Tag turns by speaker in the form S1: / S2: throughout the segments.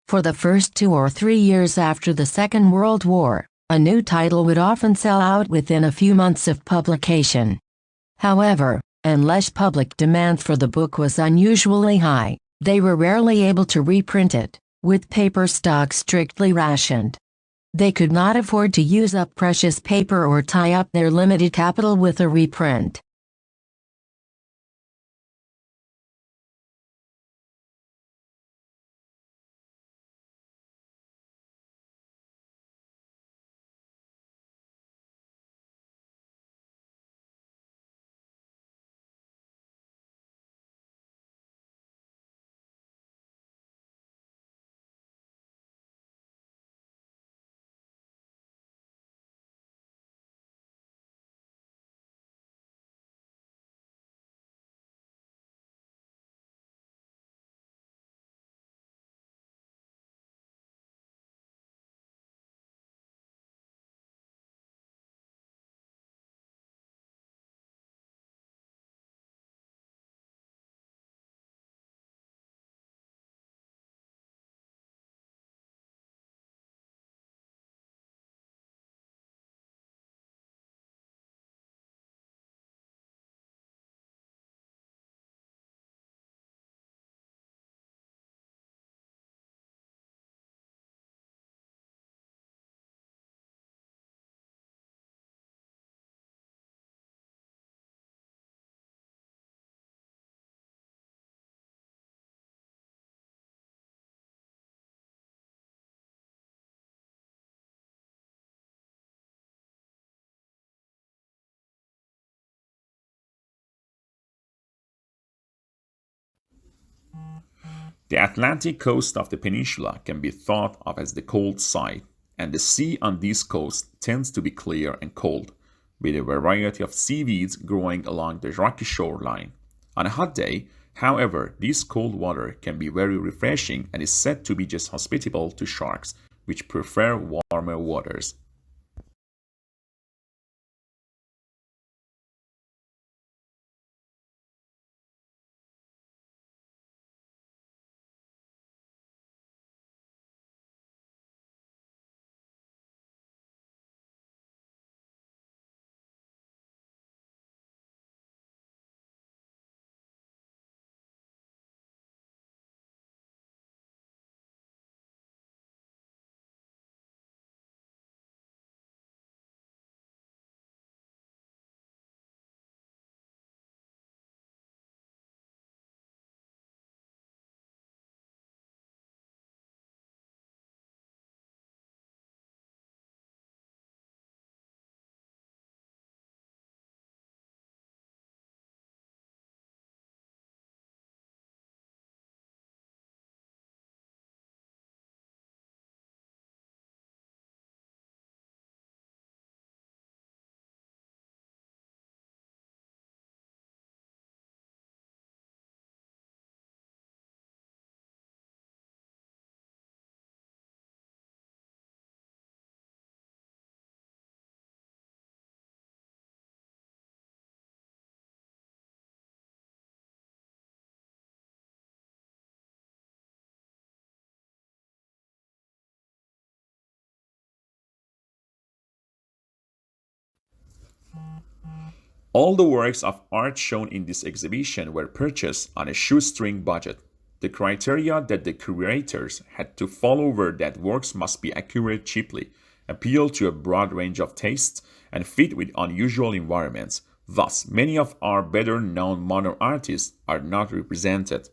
S1: For the first 2 or 3 years after the Second World War, a new title would often sell out within a few months of publication. However, unless public demand for the book was unusually high, they were rarely able to reprint it, with paper stock strictly rationed. They could not afford to use up precious paper or tie up their limited capital with a reprint.
S2: The Atlantic coast of the peninsula can be thought of as the cold side, and the sea on this coast tends to be clear and cold, with a variety of seaweeds growing along the rocky shoreline. On a hot day, however, this cold water can be very refreshing and is said to be just hospitable to sharks, which prefer warmer waters. All the works of art shown in this exhibition were purchased on a shoestring budget. The criteria that the curators had to follow were that works must be accurate cheaply, appeal to a broad range of tastes, and fit with unusual environments. Thus, many of our better known modern artists are not represented.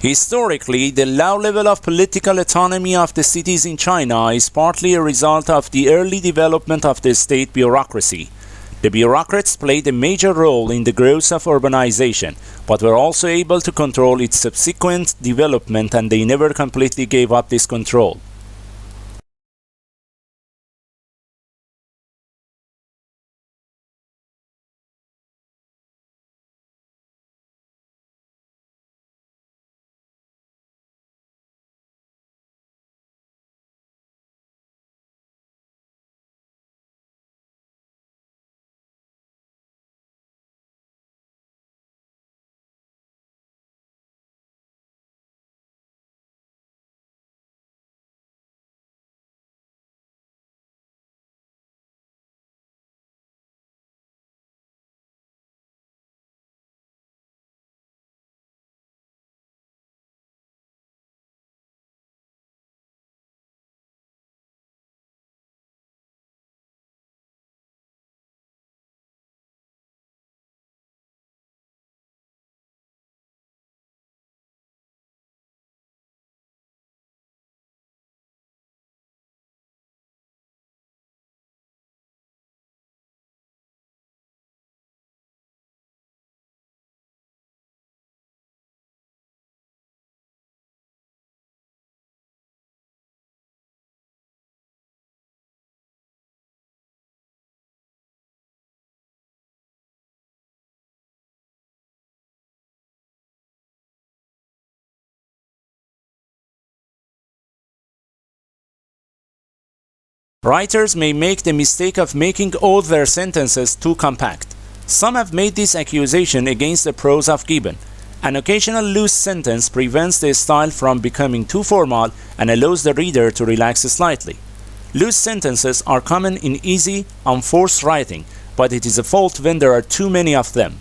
S3: Historically, the low level of political autonomy of the cities in China is partly a result of the early development of the state bureaucracy. The bureaucrats played a major role in the growth of urbanization, but were also able to control its subsequent development, and they never completely gave up this control. Writers may make the mistake of making all their sentences too compact. Some have made this accusation against the prose of Gibbon. An occasional loose sentence prevents the style from becoming too formal and allows the reader to relax slightly. Loose sentences are common in easy, unforced writing, but it is a fault when there are too many of them.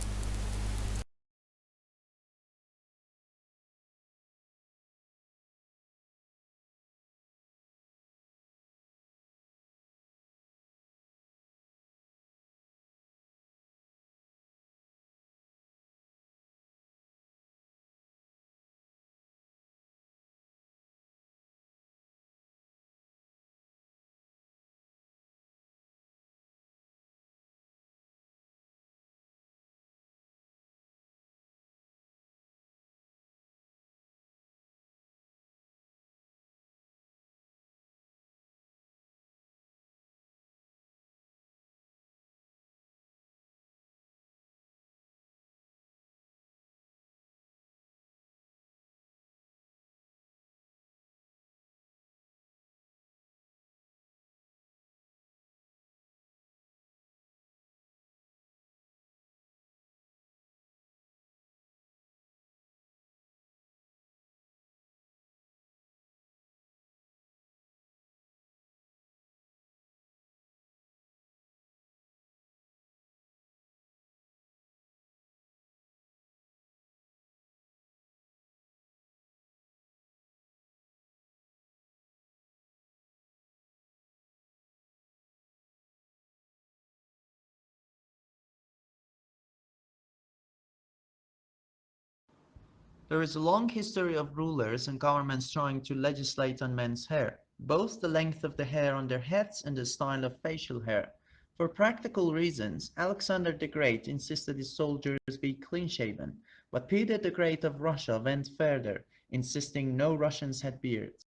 S4: There is a long history of rulers and governments trying to legislate on men's hair, both the length of the hair on their heads and the style of facial hair. For practical reasons, Alexander the Great insisted his soldiers be clean-shaven, but Peter the Great of Russia went further, insisting no Russians had beards.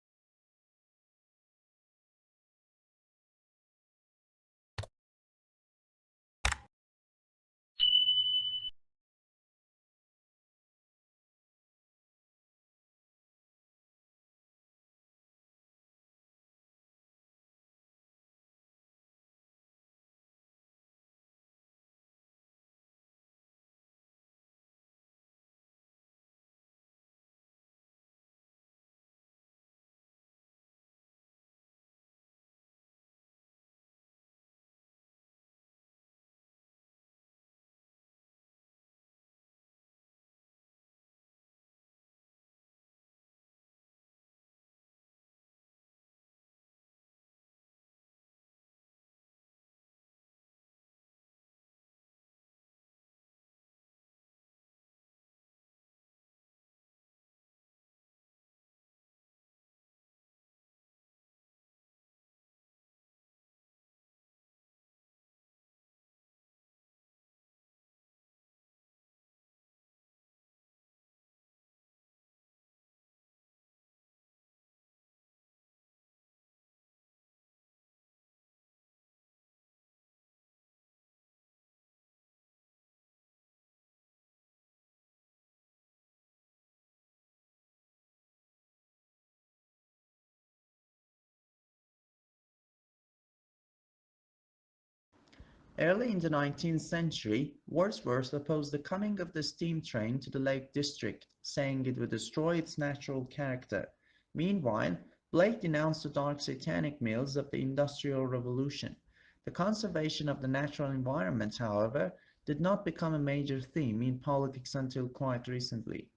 S4: Early in the 19th century, Wordsworth opposed the coming of the steam train to the Lake District, saying it would destroy its natural character. Meanwhile, Blake denounced the dark satanic mills of the Industrial Revolution. The conservation of the natural environment, however, did not become a major theme in politics until quite recently.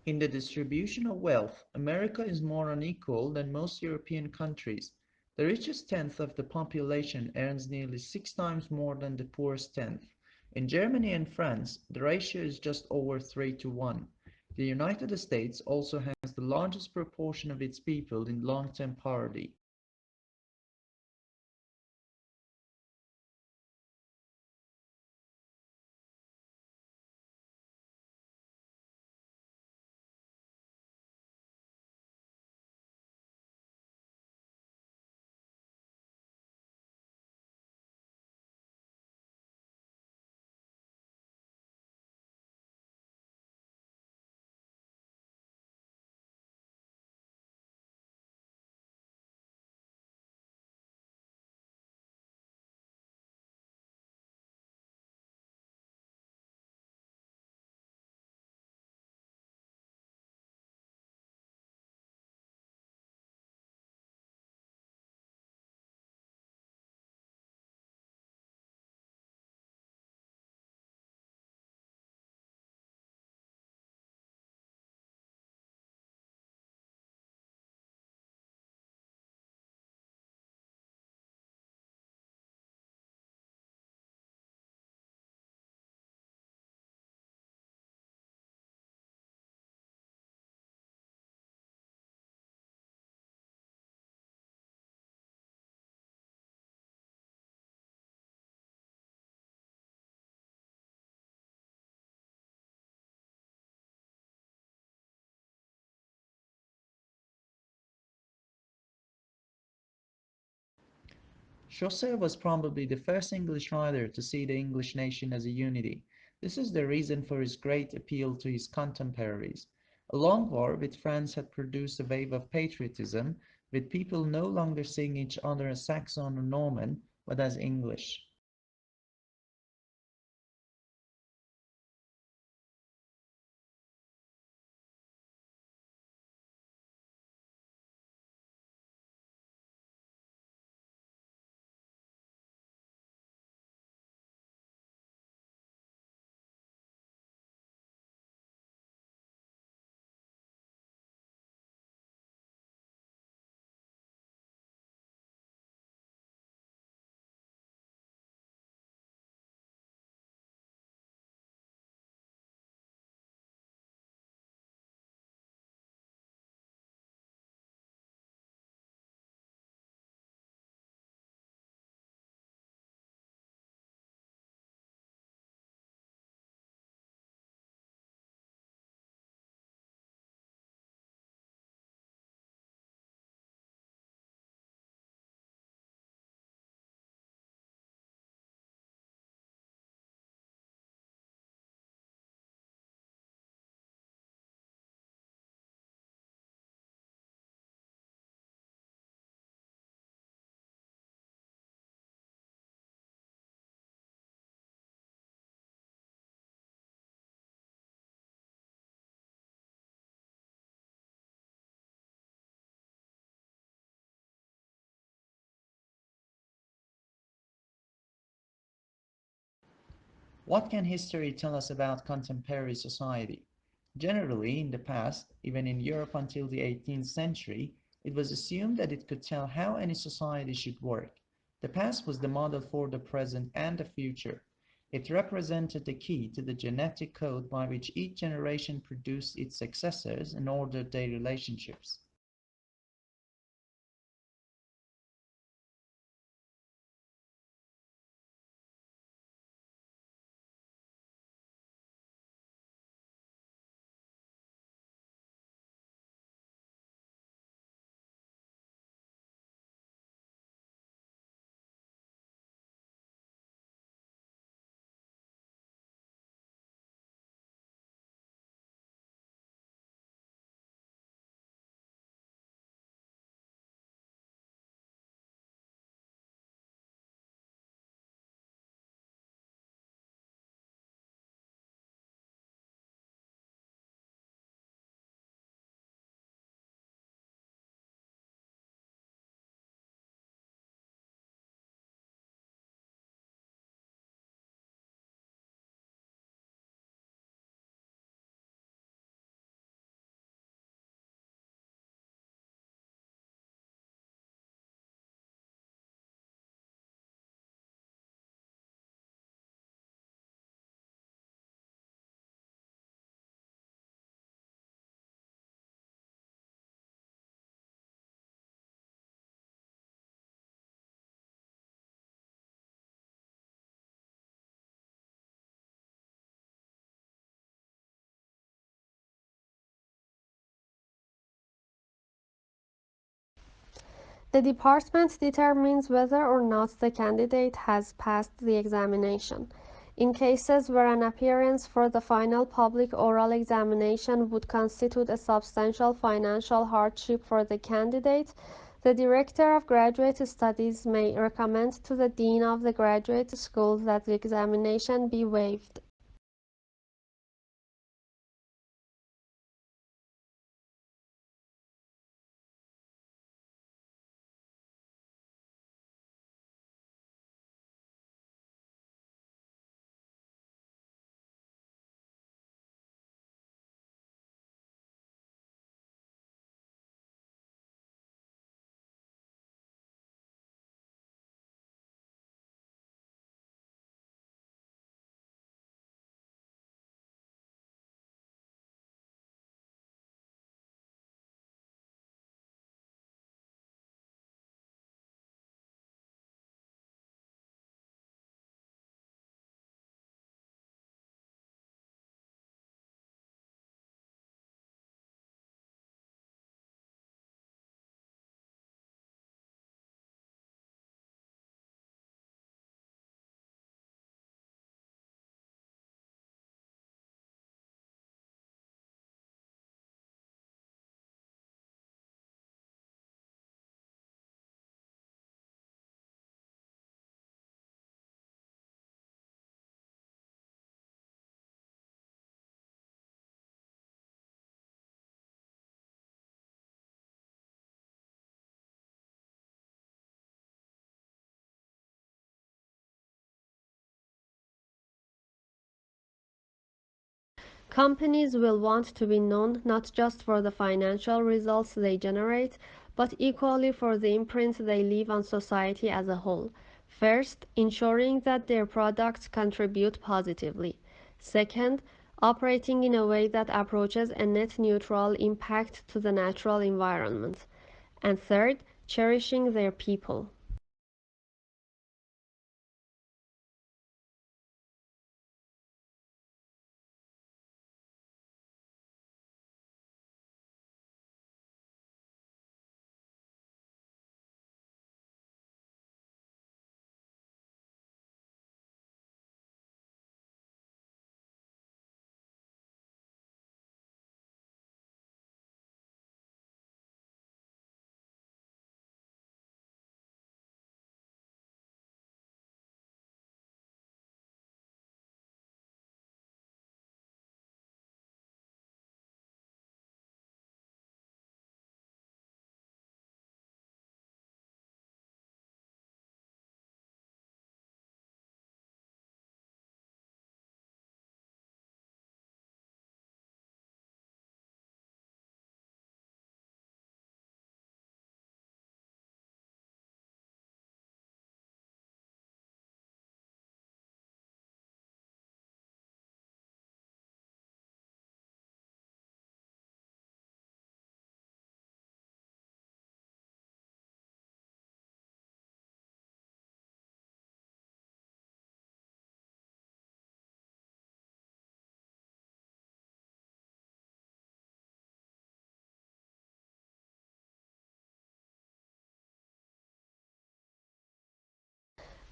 S4: In the distribution of wealth, America is more unequal than most European countries. The richest tenth of the population earns nearly 6 times more than the poorest tenth. In Germany and France, the ratio is just over 3 to 1. The United States also has the largest proportion of its people in long-term poverty. Chaucer was probably the first English writer to see the English nation as a unity. This is the reason for his great appeal to his contemporaries. A long war with France had produced a wave of patriotism, with people no longer seeing each other as Saxon or Norman, but as English. What can history tell us about contemporary society? Generally, in the past, even in Europe until the 18th century, it was assumed that it could tell how any society should work. The past was the model for the present and the future. It represented the key to the genetic code by which each generation produced its successors and ordered their relationships.
S5: The department determines whether or not the candidate has passed the examination. In cases where an appearance for the final public oral examination would constitute a substantial financial hardship for the candidate, the Director of Graduate Studies may recommend to the Dean of the Graduate School that the examination be waived. Companies will want to be known not just for the financial results they generate, but equally for the imprint they leave on society as a whole. First, ensuring that their products contribute positively. Second, operating in a way that approaches a net neutral impact to the natural environment. And third, cherishing their people.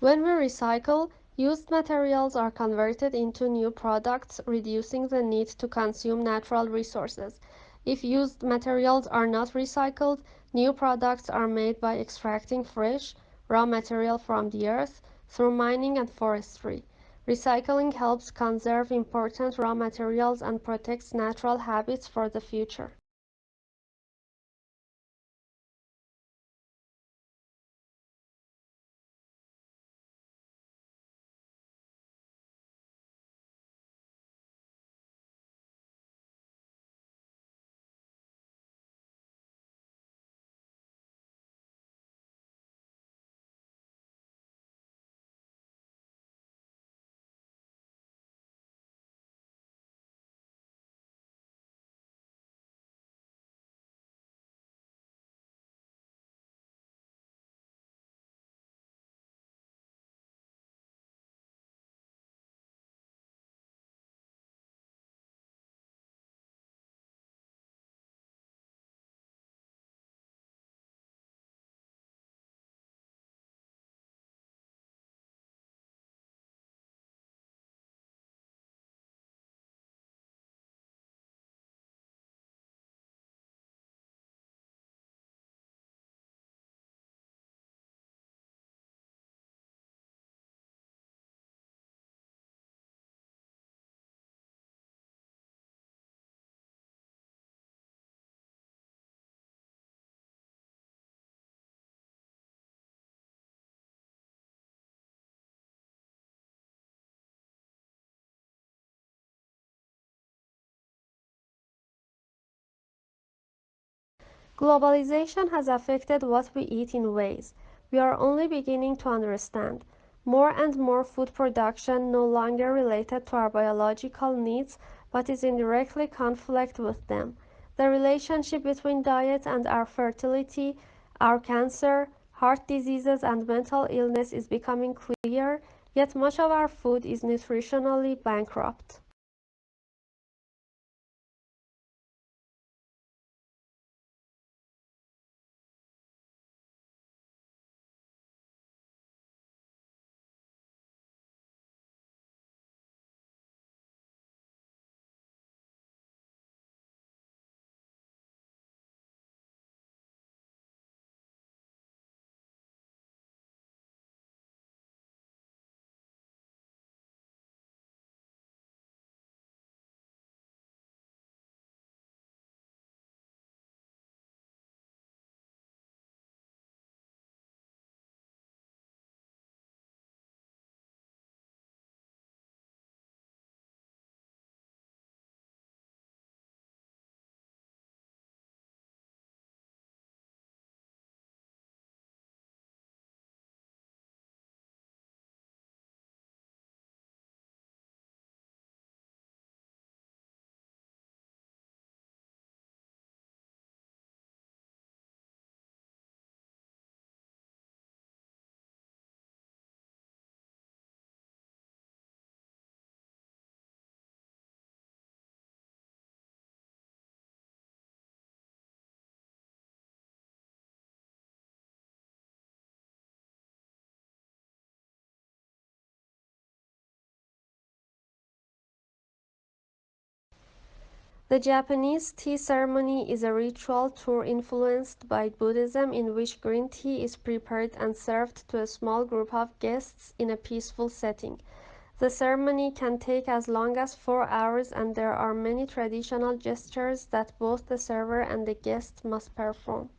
S5: When we recycle, used materials are converted into new products, reducing the need to consume natural resources. If used materials are not recycled, new products are made by extracting fresh, raw material from the earth through mining and forestry. Recycling helps conserve important raw materials and protects natural habits for the future. Globalization has affected what we eat in ways we are only beginning to understand. More and more food production no longer related to our biological needs but is in directly conflict with them. The relationship between diet and our fertility, our cancer, heart diseases and mental illness is becoming clear, yet much of our food is nutritionally bankrupt. The Japanese tea ceremony is a ritual tour influenced by Buddhism in which green tea is prepared and served to a small group of guests in a peaceful setting. The ceremony can take as long as 4 hours and there are many traditional gestures that both the server and the guest must perform.